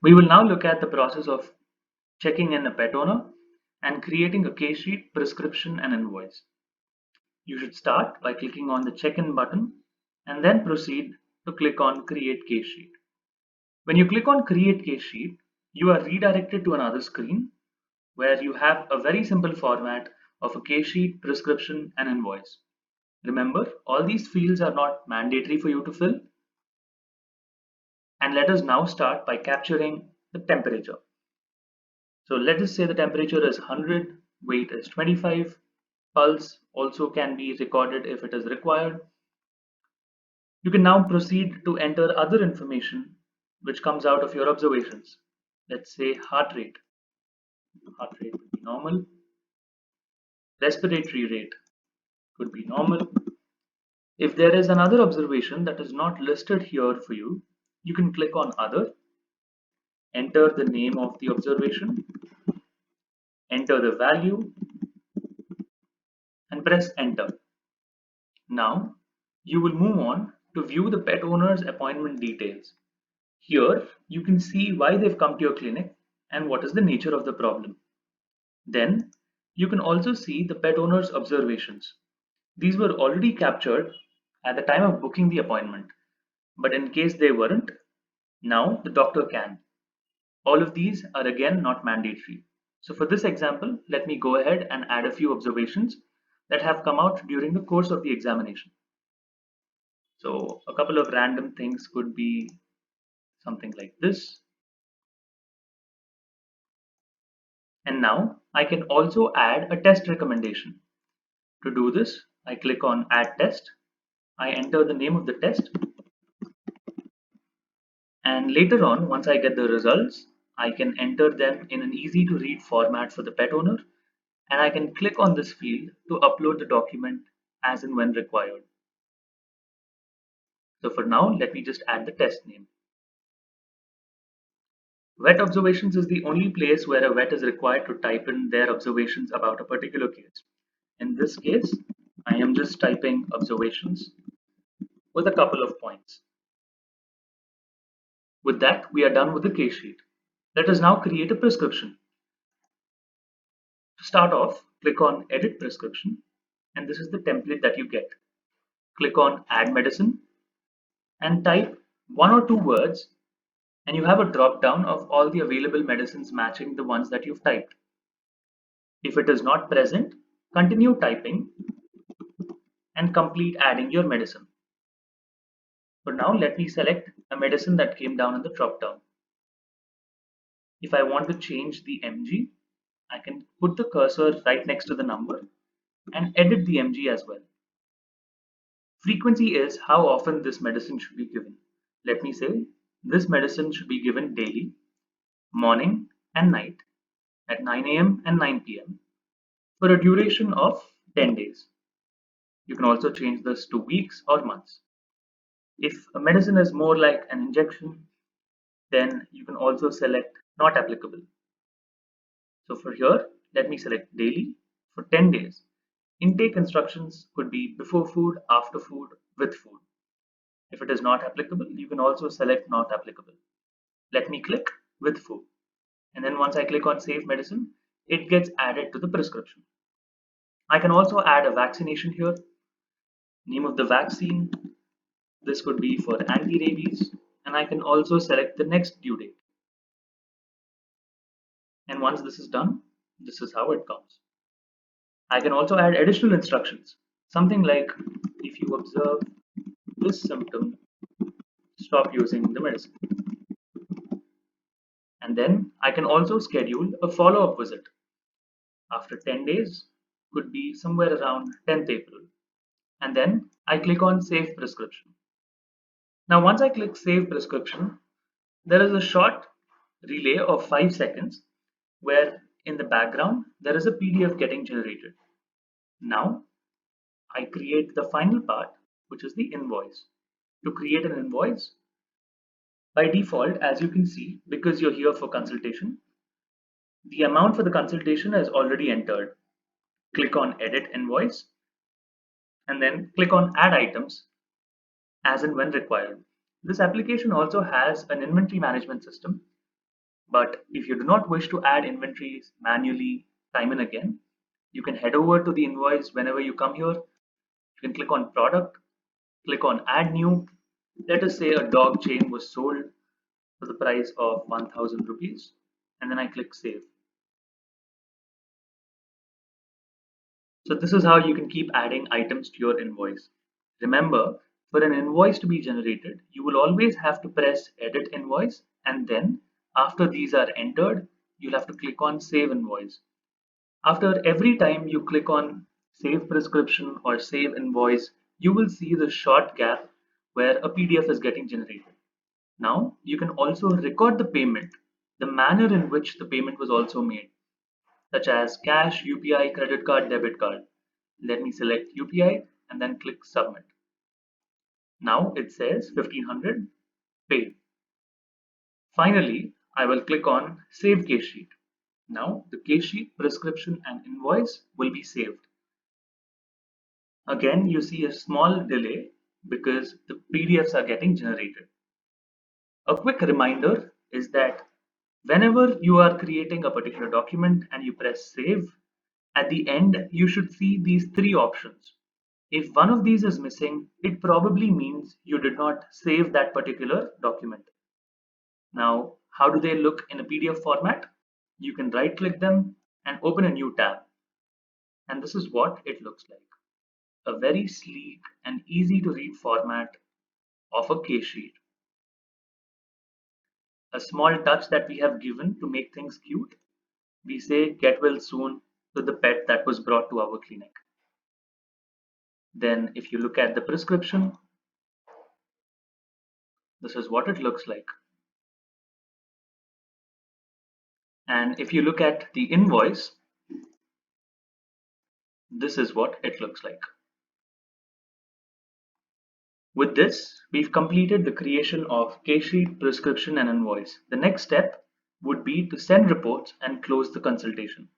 We will now look at the process of checking in a pet owner and creating a case sheet, prescription, and invoice. You should start by clicking on the check-in button and then proceed to click on Create Case Sheet. When you click on Create Case Sheet, you are redirected to another screen where you have a very simple format of a case sheet, prescription, and invoice. Remember, all these fields are not mandatory for you to fill. And let us now start by capturing the temperature. So let us say the temperature is 100, weight is 25, pulse also can be recorded if it is required. You can now proceed to enter other information which comes out of your observations. Let's say heart rate. Heart rate would be normal. Respiratory rate could be normal. If there is another observation that is not listed here for you, you can click on Other, enter the name of the observation, enter the value, and press Enter. Now, you will move on to view the pet owner's appointment details. Here, you can see why they've come to your clinic and what is the nature of the problem. Then, you can also see the pet owner's observations. These were already captured at the time of booking the appointment, but in case they weren't, now the doctor can. All of these are again not mandatory. So for this example, let me go ahead and add a few observations that have come out during the course of the examination. So a couple of random things could be something like this. And now I can also add a test recommendation. To do this, I click on Add Test. I enter the name of the test. And later on, once I get the results, I can enter them in an easy to read format for the pet owner. And I can click on this field to upload the document as and when required. So for now, let me just add the test name. Vet observations is the only place where a vet is required to type in their observations about a particular case. In this case, I am just typing observations with a couple of points. With that, we are done with the case sheet. Let us now create a prescription. To start off, click on Edit Prescription, and this is the template that you get. Click on Add Medicine and type one or two words, and you have a drop down of all the available medicines matching the ones that you've typed. If it is not present, continue typing and complete adding your medicine. For now, let me select a medicine that came down in the drop down. If I want to change the mg, I can put the cursor right next to the number and edit the mg as well. Frequency is how often this medicine should be given. Let me say this medicine should be given daily, morning and night at 9 a.m. and 9 p.m. for a duration of 10 days. You can also change this to weeks or months. If a medicine is more like an injection, then you can also select not applicable. So for here, let me select daily for 10 days. Intake instructions could be before food, after food, with food. If it is not applicable, you can also select not applicable. Let me click with food. And then once I click on save medicine, it gets added to the prescription. I can also add a vaccination here. Name of the vaccine. This could be for anti-rabies. And I can also select the next due date. And once this is done, this is how it comes. I can also add additional instructions. Something like, if you observe this symptom, stop using the medicine. And then I can also schedule a follow-up visit. After 10 days, could be somewhere around 10th April. And then I click on Save Prescription. Now once I click Save Prescription, there is a short relay of 5 seconds where in the background there is a PDF getting generated. Now I create the final part, which is the invoice. To create an invoice, by default, as you can see, because you're here for consultation, the amount for the consultation is already entered. Click on Edit Invoice and then click on Add Items as and when required. This application also has an inventory management system But if you do not wish to add inventories manually time and again, you can head over to the invoice whenever you come here. You can click on product, click on add new. Let us say a dog chain was sold for the price of 1000 rupees, and then I click save. So this is how you can keep adding items to your invoice. Remember, for an invoice to be generated, you will always have to press edit invoice, and then after these are entered, you'll have to click on save invoice. After every time you click on save prescription or save invoice, you will see the short gap where a PDF is getting generated. Now you can also record the payment, the manner in which the payment was also made, such as cash, UPI, credit card, debit card. Let me select UPI and then click submit. Now it says 1500 paid. Finally, I will click on save case sheet. Now the case sheet, prescription and invoice will be saved. Again, you see a small delay because the PDFs are getting generated. A quick reminder is that whenever you are creating a particular document and you press save, at the end you should see these three options. If one of these is missing, it probably means you did not save that particular document. Now, how do they look in a PDF format? You can right click them and open a new tab. And this is what it looks like. A very sleek and easy to read format of a case sheet. A small touch that we have given to make things cute. We say get well soon to the pet that was brought to our clinic. Then if you look at the prescription, this is what it looks like. And if you look at the invoice, this is what it looks like. With this, we've completed the creation of case sheet, prescription, and invoice. The next step would be to send reports and close the consultation.